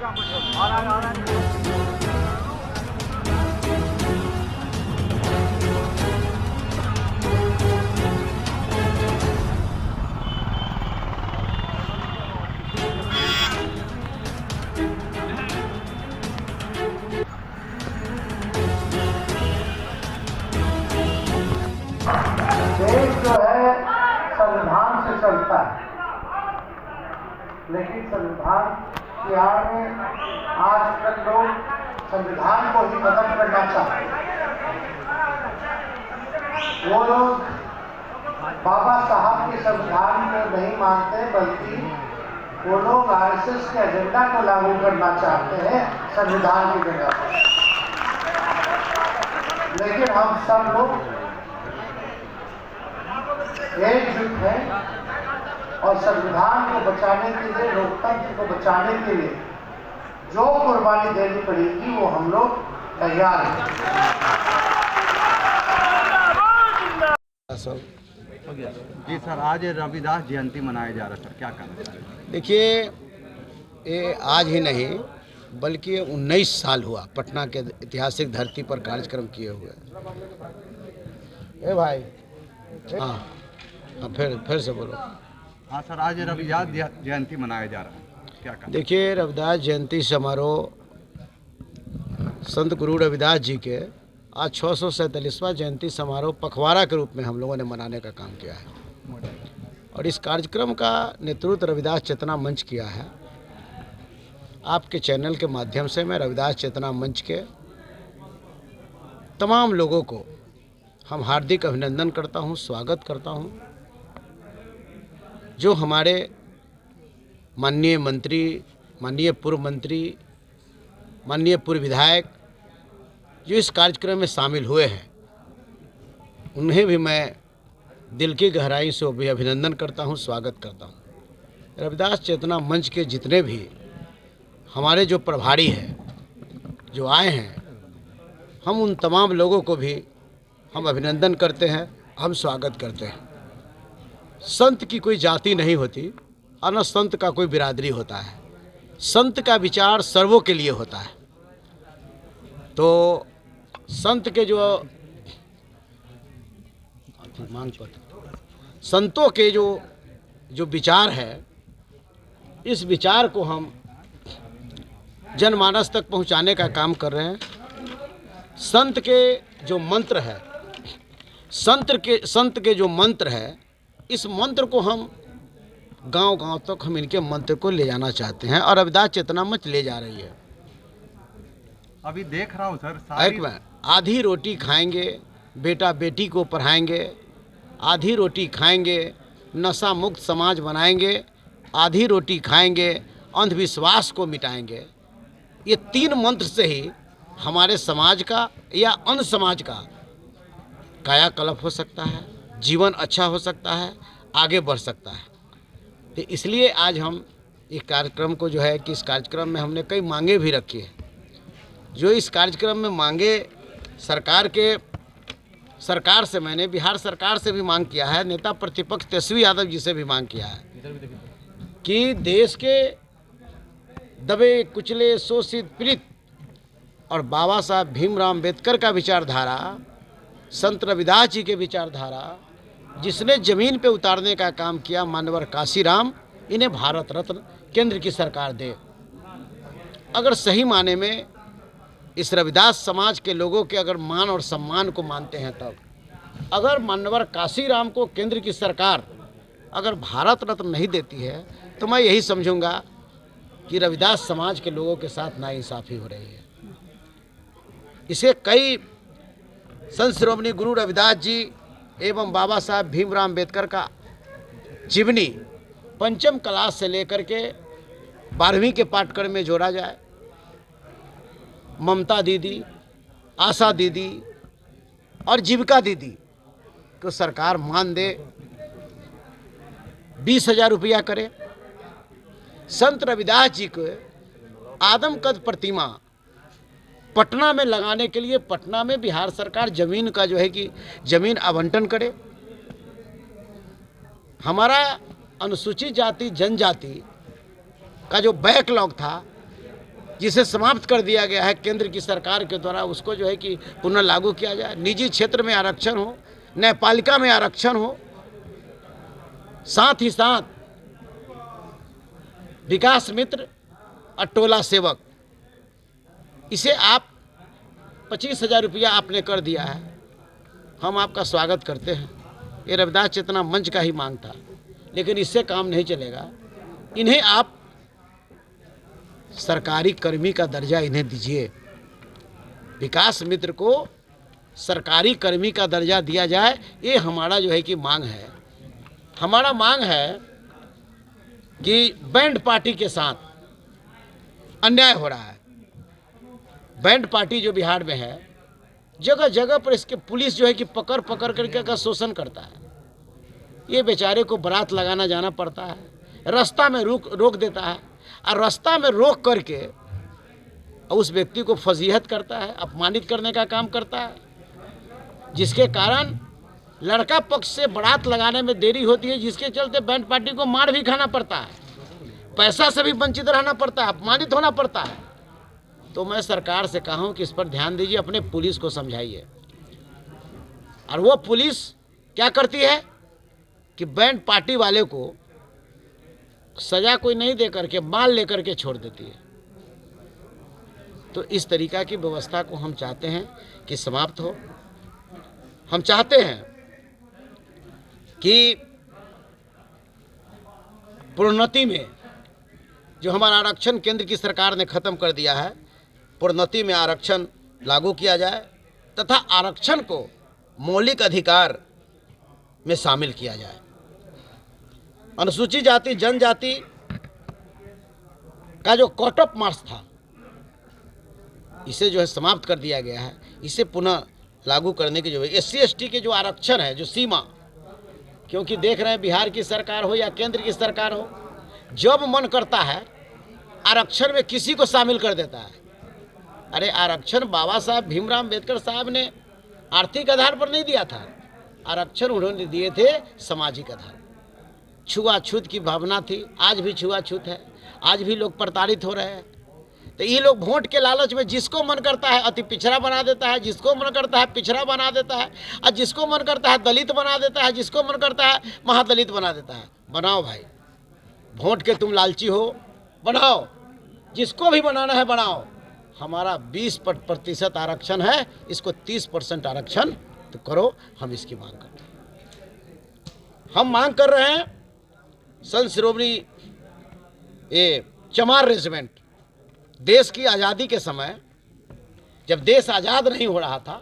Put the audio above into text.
देश जो है संविधान से चलता है, लेकिन संविधान की आड़ में आजकल लोग संविधान को ही खत्म करना चाहते हैं। वो लोग बाबा साहब के संविधान को नहीं मानते, बल्कि वो लोग आरएसएस के एजेंडा को लागू करना चाहते हैं संविधान की जगह पर। लेकिन हम सब लोग एकजुट है और संविधान को बचाने के लिए, लोकतंत्र को बचाने के लिए जो कुर्बानी देनी पड़ेगी वो हम लोग तैयार हैं। जी सर, आज रविदास जयंती मनाया जा रहा है सर, क्या कहना चाहिए? देखिए, ये आज ही नहीं बल्कि 19 साल हुआ पटना के ऐतिहासिक धरती पर कार्यक्रम किए हुए। ए भाई, हाँ फिर से बोलो। हाँ सर, आज रविदास जयंती मनाया जा रहा है, क्या कहना? देखिए, रविदास जयंती समारोह संत गुरु रविदास जी के आज 647वां जयंती समारोह पखवाड़ा के रूप में हम लोगों ने मनाने का काम किया है और इस कार्यक्रम का नेतृत्व रविदास चेतना मंच किया है। आपके चैनल के माध्यम से मैं रविदास चेतना मंच के तमाम लोगों को हम हार्दिक अभिनंदन करता हूं, स्वागत करता हूं। जो हमारे माननीय मंत्री, माननीय पूर्व मंत्री, माननीय पूर्व विधायक जो इस कार्यक्रम में शामिल हुए हैं, उन्हें भी मैं दिल की गहराई से भी अभिनंदन करता हूं, स्वागत करता हूं। रविदास चेतना मंच के जितने भी हमारे जो प्रभारी हैं, जो आए हैं, हम उन तमाम लोगों को भी हम अभिनंदन करते हैं, हम स्वागत करते हैं। संत की कोई जाति नहीं होती और न संत का कोई बिरादरी होता है। संत का विचार सर्वों के लिए होता है। तो संत के जो मांग पत्र, संतों के जो विचार है, इस विचार को हम जनमानस तक पहुंचाने का काम कर रहे हैं। संत के जो मंत्र है, संत के जो मंत्र है, इस मंत्र को हम गांव-गांव तक हम इनके मंत्र को ले जाना चाहते हैं और रविदास चेतना मंच ले जा रही है। अभी देख रहा हूँ सर, आधी रोटी खाएंगे, बेटा बेटी को पढ़ाएंगे, आधी रोटी खाएंगे, नशा मुक्त समाज बनाएंगे, आधी रोटी खाएंगे, अंधविश्वास को मिटाएंगे। ये 3 मंत्र से ही हमारे समाज का या अन्य समाज का कायाकल्प हो सकता है, जीवन अच्छा हो सकता है, आगे बढ़ सकता है। तो इसलिए आज हम इस कार्यक्रम को जो है कि इस कार्यक्रम में हमने कई मांगे भी रखी है। जो इस कार्यक्रम में मांगे सरकार से मैंने बिहार सरकार से भी मांग किया है, नेता प्रतिपक्ष तेजस्वी यादव जी से भी मांग किया है कि देश के दबे कुचले शोषित पीड़ित और बाबा साहब भीमराव अम्बेडकर का विचारधारा, संत रविदास जी के विचारधारा, जिसने ज़मीन पे उतारने का काम किया, मानवर काशीराम, इन्हें भारत रत्न केंद्र की सरकार दे। अगर सही माने में इस रविदास समाज के लोगों के अगर मान और सम्मान को मानते हैं, तब अगर मानवर काशीराम को केंद्र की सरकार अगर भारत रत्न नहीं देती है, तो मैं यही समझूंगा कि रविदास समाज के लोगों के साथ नाइंसाफ़ी हो रही है। इसे कई संत श्रोमणी गुरु रविदास जी एवं बाबा साहब भीमराव अम्बेडकर का जीवनी 5वीं क्लास से लेकर के 12वीं के पाठ्यक्रम में जोड़ा जाए। ममता दीदी, आशा दीदी और जीविका दीदी को सरकार मान दे, 20,000 रुपया करे। संत रविदास जी को आदमकद प्रतिमा पटना में लगाने के लिए पटना में बिहार सरकार जमीन का जो है कि जमीन आवंटन करे। हमारा अनुसूचित जाति जनजाति का जो बैकलॉग था, जिसे समाप्त कर दिया गया है केंद्र की सरकार के द्वारा, उसको जो है कि पुनः लागू किया जाए। निजी क्षेत्र में आरक्षण हो, न्यायपालिका में आरक्षण हो, साथ ही साथ विकास मित्र और टोला सेवक, इसे आप 25,000 रुपया आपने कर दिया है, हम आपका स्वागत करते हैं। ये रविदास चेतना मंच का ही मांग था, लेकिन इससे काम नहीं चलेगा। इन्हें आप सरकारी कर्मी का दर्जा इन्हें दीजिए। विकास मित्र को सरकारी कर्मी का दर्जा दिया जाए, ये हमारा जो है कि मांग है। हमारा मांग है कि बैंड पार्टी के साथ अन्याय हो रहा है। बैंड पार्टी जो बिहार में है, जगह जगह पर इसके पुलिस जो है कि पकड़ पकड़ करके का शोषण करता है। ये बेचारे को बारात लगाना जाना पड़ता है, रास्ता में रोक देता है, और रास्ता में रोक करके उस व्यक्ति को फजीहत करता है, अपमानित करने का काम करता है, जिसके कारण लड़का पक्ष से बारात लगाने में देरी होती है, जिसके चलते बैंड पार्टी को मार भी खाना पड़ता है, पैसा से भी वंचित रहना पड़ता है, अपमानित होना पड़ता है। तो मैं सरकार से कहा हूं कि इस पर ध्यान दीजिए, अपने पुलिस को समझाइए। और वो पुलिस क्या करती है कि बैंड पार्टी वाले को सजा कोई नहीं दे करके माल लेकर के छोड़ देती है। तो इस तरीका की व्यवस्था को हम चाहते हैं कि समाप्त हो। हम चाहते हैं कि प्रोन्नति में जो हमारा आरक्षण केंद्र की सरकार ने खत्म कर दिया है, प्रोन्नति में आरक्षण लागू किया जाए तथा आरक्षण को मौलिक अधिकार में शामिल किया जाए। अनुसूचित जाति जनजाति का जो कट ऑफ मार्क्स था, इसे जो है समाप्त कर दिया गया है। इसे पुनः लागू करने की जो है SC ST के जो आरक्षण है, जो सीमा, क्योंकि देख रहे हैं बिहार की सरकार हो या केंद्र की सरकार हो, जब मन करता है आरक्षण में किसी को शामिल कर देता है। अरे आरक्षण बाबा साहब भीमराव अम्बेडकर साहब ने आर्थिक आधार पर नहीं दिया था, आरक्षण उन्होंने दिए थे सामाजिक आधार। छुआछूत की भावना थी, आज भी छुआछूत है, आज भी लोग प्रताड़ित हो रहे हैं। तो ये लोग वोट के लालच में जिसको मन करता है अति पिछड़ा बना देता है, जिसको मन करता है पिछड़ा बना देता है, और जिसको मन करता है दलित बना देता है, जिसको मन करता है महादलित बना देता है। बनाओ भाई, वोट के तुम लालची हो, बनाओ, जिसको भी बनाना है बनाओ। हमारा 20% आरक्षण है, इसको 30% आरक्षण तो करो। हम इसकी मांग करते हैं। हम मांग कर रहे हैं संत शिरोमणि ये चमार रेजिमेंट, देश की आज़ादी के समय जब देश आज़ाद नहीं हो रहा था,